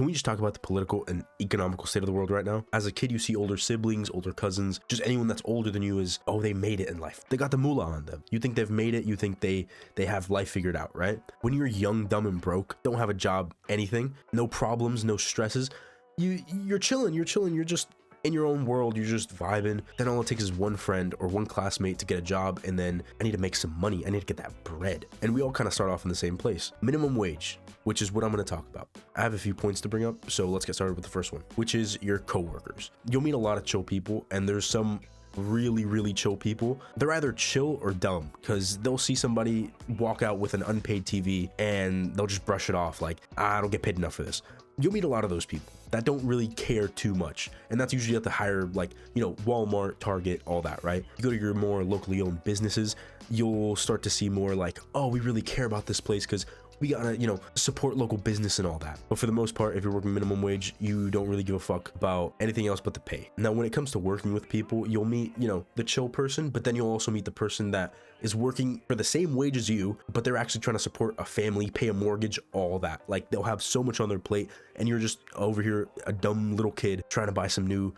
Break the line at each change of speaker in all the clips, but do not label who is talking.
can we just talk about the political and economical state of the world right now? As a kid, you see older siblings, older cousins, just anyone that's older than you is, oh, they made it in life. They got the moolah on them. You think they've made it. You think they have life figured out, right? When you're young, dumb, and broke, don't have a job, anything, no problems, no stresses, you're chilling. You're just in your own world, you're just vibing. Then all it takes is one friend or one classmate to get a job, and then I need to make some money. I need to get that bread. And we all kind of start off in the same place. Minimum wage, which is what I'm going to talk about. I have a few points to bring up, so let's get started with the first one, which is your coworkers. You'll meet a lot of chill people, and there's some really chill people. They're either chill or dumb, because they'll see somebody walk out with an unpaid TV and they'll just brush it off like, I don't get paid enough for this. You'll meet a lot of those people that don't really care too much, and that's usually at the higher, like, Walmart, Target, all that, right? You go to your more locally owned businesses, you'll start to see more like, oh, we really care about this place because we gotta, support local business and all that. But for the most part, if you're working minimum wage, you don't really give a fuck about anything else but the pay. Now, when it comes to working with people, you'll meet, the chill person, but then you'll also meet the person that is working for the same wage as you, but they're actually trying to support a family, pay a mortgage, all that. Like, they'll have so much on their plate, and you're just over here, a dumb little kid trying to buy some new,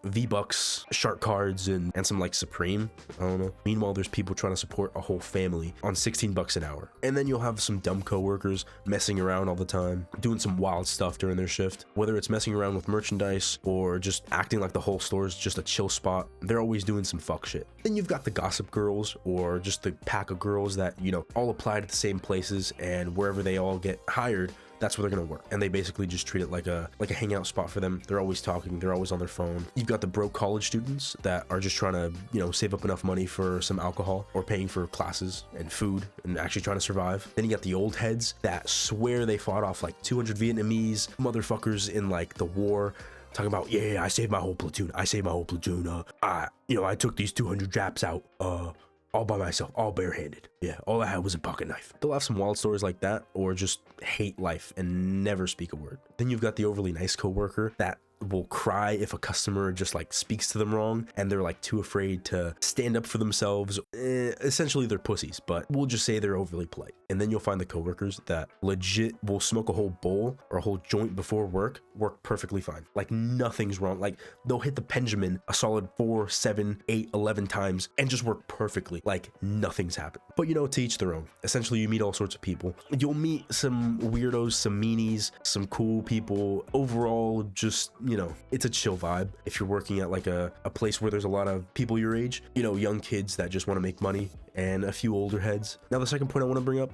V-Bucks, shark cards, and some like Supreme. I don't know. Meanwhile, there's people trying to support a whole family on $16 an hour. And then you'll have some dumb coworkers messing around all the time, doing some wild stuff during their shift, whether it's messing around with merchandise or just acting like the whole store is just a chill spot. They're always doing some fuck shit. Then you've got the gossip girls, or just the pack of girls that, all apply to the same places, and wherever they all get hired, that's where they're gonna work. And they basically just treat it like a hangout spot for them. They're always talking, they're always on their phone. You've got the broke college students that are just trying to, save up enough money for some alcohol or paying for classes and food and actually trying to survive. Then you got the old heads that swear they fought off like 200 Vietnamese motherfuckers in like the war, talking about, yeah, I saved my whole platoon. I took these 200 Japs out, all by myself, all barehanded. Yeah, all I had was a pocket knife. They'll have some wild stories like that, or just hate life and never speak a word. Then you've got the overly nice coworker that will cry if a customer just like speaks to them wrong, and they're like too afraid to stand up for themselves. Essentially, they're pussies, but we'll just say they're overly polite. And then you'll find the coworkers that legit will smoke a whole bowl or a whole joint before work perfectly fine. Like, nothing's wrong. Like, they'll hit the Benjamin a solid 4, 7, 8, 11 times and just work perfectly. Like, nothing's happened. But to each their own. Essentially, you meet all sorts of people. You'll meet some weirdos, some meanies, some cool people. Overall, just, it's a chill vibe. If you're working at like a place where there's a lot of people your age, young kids that just want to make money, and a few older heads. Now, the second point I want to bring up,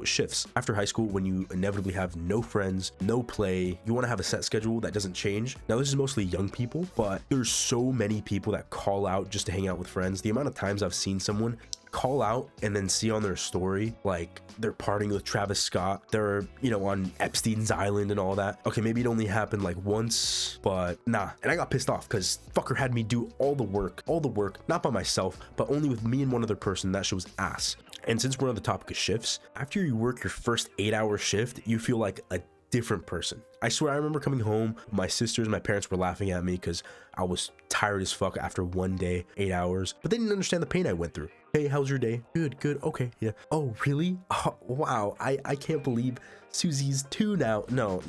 shifts. After high school, when you inevitably have no friends, no play, you want to have a set schedule that doesn't change. Now, this is mostly young people, but there's so many people that call out just to hang out with friends. The amount of times I've seen someone call out and then see on their story like they're partying with Travis Scott, they're on Epstein's Island and all that. Okay, maybe it only happened like once, but nah. And I got pissed off because fucker had me do all the work, not by myself, but only with me and one other person. That shit was ass. And since we're on the topic of shifts, after you work your first 8-hour shift, you feel like a different person. I swear, I remember coming home, my parents were laughing at me because I was tired as fuck after one day, 8 hours, but they didn't understand the pain I went through. Hey, how's your day? Good, okay, yeah. Oh, really? Oh, wow, I can't believe Susie's 2 now. No,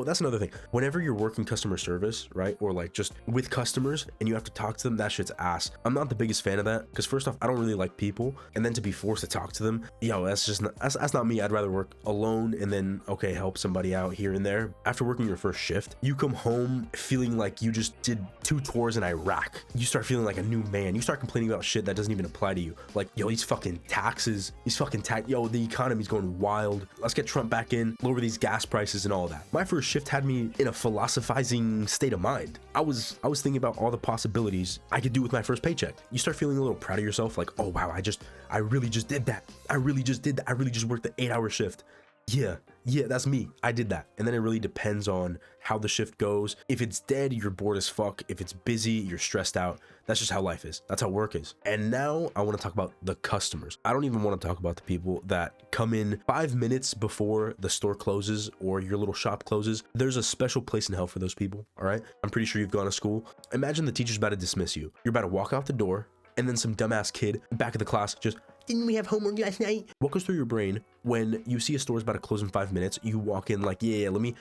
that's another thing. Whenever you're working customer service, right, or like just with customers and you have to talk to them, that shit's ass. I'm not the biggest fan of that, because first off, I don't really like people, and then to be forced to talk to them, that's not me. I'd rather work alone and then help somebody out here and there. After working your first shift, you come home feeling like you just did 2 tours in Iraq. You start feeling like a new man. You start complaining about shit that doesn't even apply to you. Like, these fucking taxes, the economy's going wild. Let's get Trump back in, lower these gas prices and all that. My first shift had me in a philosophizing state of mind. I was thinking about all the possibilities I could do with my first paycheck. You start feeling a little proud of yourself, like, oh wow, I really just did that. I really just worked the 8-hour shift. Yeah, that's me. I did that. And then it really depends on how the shift goes. If it's dead, you're bored as fuck. If it's busy, you're stressed out. That's just how life is. That's how work is. And now I want to talk about the customers. I don't even want to talk about the people that come in 5 minutes before the store closes or your little shop closes. There's a special place in hell for those people, all right? I'm pretty sure you've gone to school. Imagine the teacher's about to dismiss you. You're about to walk out the door, and then some dumbass kid back of the class just didn't we have homework last night? What goes through your brain when you see a store's about to close in 5 minutes? You walk in like, yeah, let me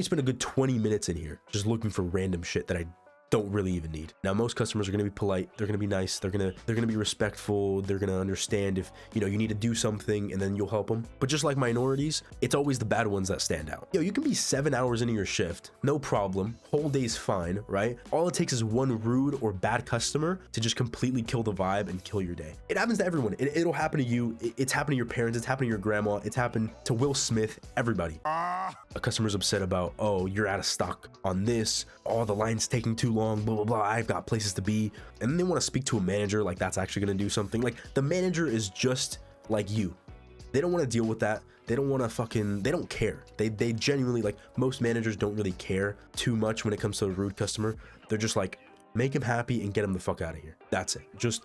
spend a good 20 minutes in here just looking for random shit that I don't really even need. Now, most customers are going to be polite. They're going to be nice. They're going to be respectful. They're going to understand if, you need to do something, and then you'll help them. But just like minorities, it's always the bad ones that stand out. You can be 7 hours into your shift, no problem. Whole day's fine, right? All it takes is one rude or bad customer to just completely kill the vibe and kill your day. It happens to everyone. It'll happen to you. It's happened to your parents. It's happened to your grandma. It's happened to Will Smith, everybody. A customer's upset about, oh, you're out of stock on this. Oh, the line's taking too long, blah, blah, blah. I've got places to be. And then they want to speak to a manager like that's actually going to do something. Like, the manager is just like you. They don't want to deal with that. They don't want to they don't care. They genuinely, like, most managers don't really care too much when it comes to a rude customer. They're just like, make him happy and get him the fuck out of here. That's it. Just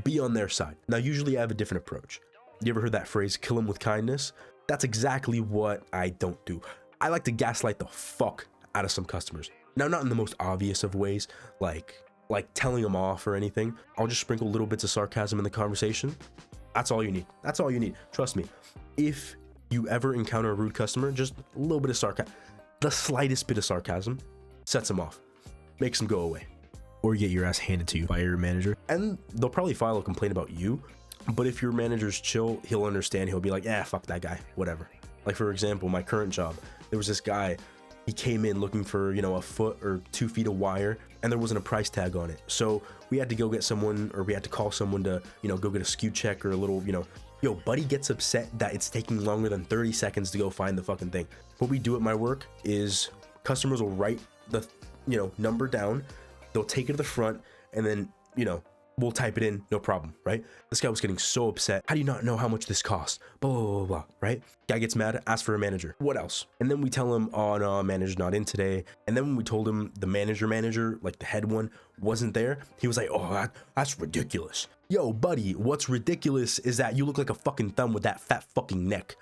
be on their side. Now, usually I have a different approach. You ever heard that phrase, kill him with kindness? That's exactly what I don't do. I like to gaslight the fuck out of some customers. Now, not in the most obvious of ways, like telling them off or anything. I'll just sprinkle little bits of sarcasm in the conversation. That's all you need. That's all you need. Trust me. If you ever encounter a rude customer, just a little bit of sarcasm, the slightest bit of sarcasm sets them off, makes them go away. Or you get your ass handed to you by your manager. And they'll probably file a complaint about you. But if your manager's chill, he'll understand. He'll be like, yeah, fuck that guy, whatever. Like, for example, my current job, there was this guy, he came in looking for, a foot or 2 feet of wire, and there wasn't a price tag on it. So we had to go get someone, or we had to call someone to, go get a SKU check or a little, yo, buddy gets upset that it's taking longer than 30 seconds to go find the fucking thing. What we do at my work is customers will write the, number down, they'll take it to the front, and then, we'll type it in, no problem, right? This guy was getting so upset. How do you not know how much this costs? Blah, blah, blah, blah, right? Guy gets mad, asks for a manager. What else? And then we tell him, oh, no, manager's not in today. And then when we told him the manager, like the head one, wasn't there, he was like, oh, that's ridiculous. Yo, buddy, what's ridiculous is that you look like a fucking thumb with that fat fucking neck,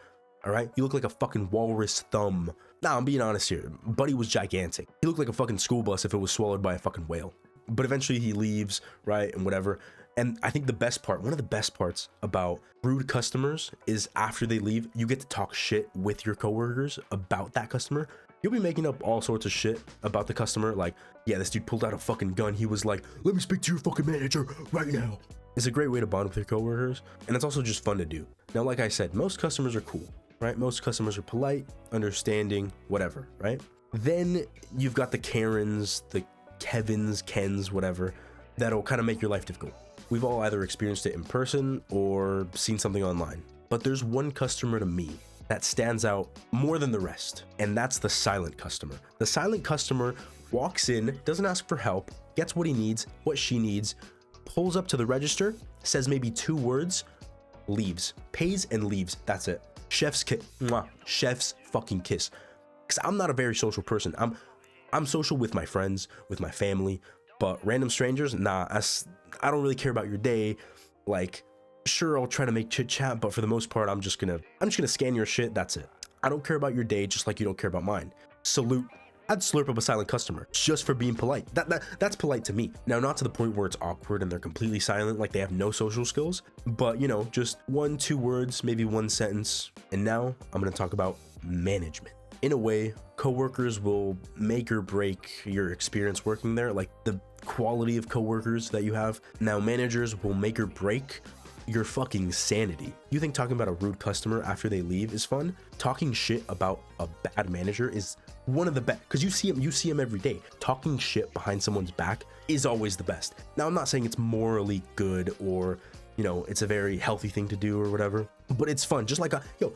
all right? You look like a fucking walrus thumb. Nah, I'm being honest here. Buddy was gigantic. He looked like a fucking school bus if it was swallowed by a fucking whale. But eventually he leaves, right, and whatever. And I think one of the best parts about rude customers is after they leave, you get to talk shit with your coworkers about that customer. You'll be making up all sorts of shit about the customer, like, yeah, this dude pulled out a fucking gun. He was like, let me speak to your fucking manager right now. It's a great way to bond with your coworkers, and it's also just fun to do. Now, like I said, most customers are cool, right? Most customers are polite, understanding, whatever, right? Then you've got the Karens, the Kevins, Kens, whatever, that'll kind of make your life difficult. We've all either experienced it in person or seen something online. But there's one customer to me that stands out more than the rest, and that's the silent customer. The silent customer walks in, doesn't ask for help, gets what he needs, what she needs, pulls up to the register, says maybe 2 words, leaves, pays and leaves. That's it. Chef's kiss. Mwah. Chef's fucking kiss. Because I'm not a very social person. I'm social with my friends, with my family, but random strangers, nah, I don't really care about your day. Like, sure, I'll try to make chit chat, but for the most part, I'm just gonna scan your shit. That's it. I don't care about your day, just like you don't care about mine. Salute. I'd slurp up a silent customer just for being polite. That's polite to me. Now, not to the point where it's awkward and they're completely silent, like they have no social skills, but just 1, 2 words, maybe 1 sentence. And now I'm gonna talk about management. In a way, coworkers will make or break your experience working there, like the quality of coworkers that you have. Now, managers will make or break your fucking sanity. You think talking about a rude customer after they leave is fun? Talking shit about a bad manager is one of the best, because you see him every day. Talking shit behind someone's back is always the best. Now, I'm not saying it's morally good or it's a very healthy thing to do or whatever, but it's fun. Just like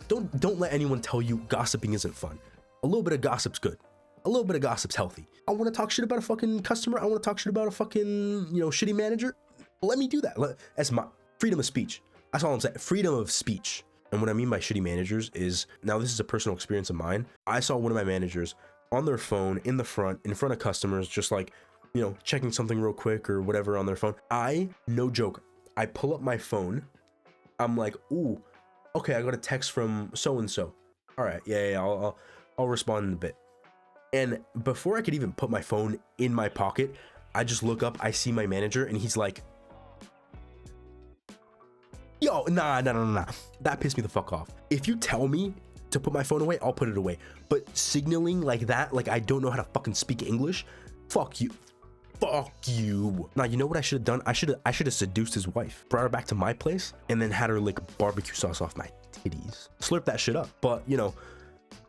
don't let anyone tell you gossiping isn't fun. A little bit of gossip's good. A little bit of gossip's healthy. I want to talk shit about a fucking customer. I want to talk shit about a fucking, shitty manager. Let me do that. That's my freedom of speech. That's all I'm saying. Freedom of speech. And what I mean by shitty managers is, now this is a personal experience of mine. I saw one of my managers on their phone in front of customers, just like, checking something real quick or whatever on their phone. No joke, I pull up my phone. I'm like, ooh, okay, I got a text from so-and-so. All right, yeah, I'll respond in a bit. And before I could even put my phone in my pocket, I just look up, I see my manager, and he's like, Yo, nah. That pissed me the fuck off. If you tell me to put my phone away, I'll put it away. But signaling like that, like I don't know how to fucking speak English, fuck you. Fuck you. Now, you know what I should have done? I should have seduced his wife, brought her back to my place, and then had her lick barbecue sauce off my titties. Slurp that shit up. But, you know,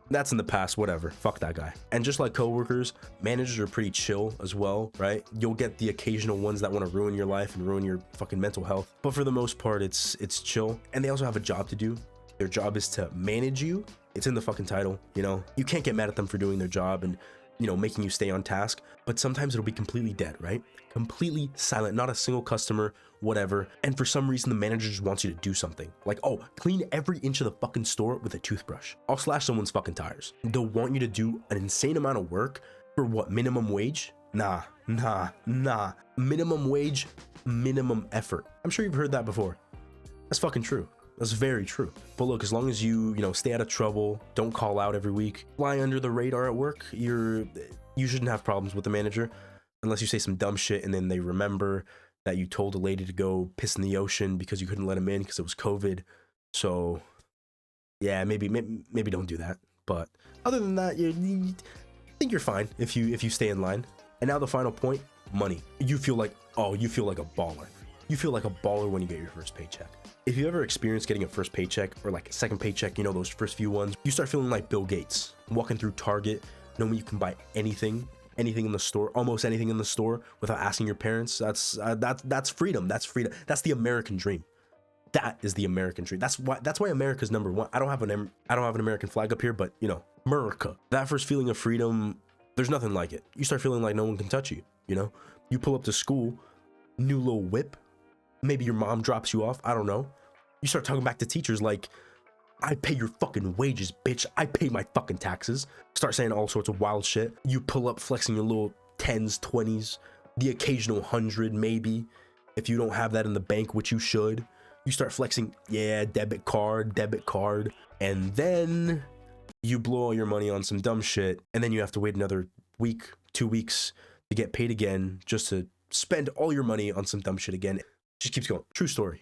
that's in the past, whatever. Fuck that guy. And just like coworkers, managers are pretty chill as well, right? You'll get the occasional ones that want to ruin your life and ruin your fucking mental health. But for the most part, it's chill. And they also have a job to do. Their job is to manage you. It's in the fucking title, you know? You can't get mad at them for doing their job and, you know, making you stay on task. But sometimes it'll be completely dead, right? Completely silent, not a single customer, whatever. And for some reason, the manager just wants you to do something. Like, oh, clean every inch of the fucking store with a toothbrush. I'll slash someone's fucking tires. They'll want you to do an insane amount of work for what, minimum wage? Nah. Minimum wage, minimum effort. I'm sure you've heard that before. That's fucking true. That's very true. But look, as long as you know, stay out of trouble, don't call out every week, fly under the radar at work, you shouldn't have problems with the manager unless you say some dumb shit and then they remember that you told a lady to go piss in the ocean because you couldn't let him in because it was COVID. So yeah, maybe don't do that. But other than that, you think you're fine if you stay in line. And now the final point, money. You feel like a baller. You feel like a baller when you get your first paycheck. If you ever experienced getting a first paycheck or like a second paycheck, you know, those first few ones, you start feeling like Bill Gates, walking through Target, knowing you can buy anything in the store, almost anything in the store without asking your parents. That's freedom. That's freedom. That's the American dream. That is the American dream. That's why America's number one. I don't have an American flag up here, but you know, America. That first feeling of freedom, there's nothing like it. You start feeling like no one can touch you, you know? You pull up to school, new little whip, maybe your mom drops you off, I don't know. You start talking back to teachers like, I pay your fucking wages, bitch. I pay my fucking taxes. Start saying all sorts of wild shit. You pull up flexing your little 10s, 20s, the occasional 100 maybe. If you don't have that in the bank, which you should, you start flexing, yeah, debit card. And then you blow all your money on some dumb shit. And then you have to wait another week, 2 weeks to get paid again just to spend all your money on some dumb shit again. Just keeps going. True story.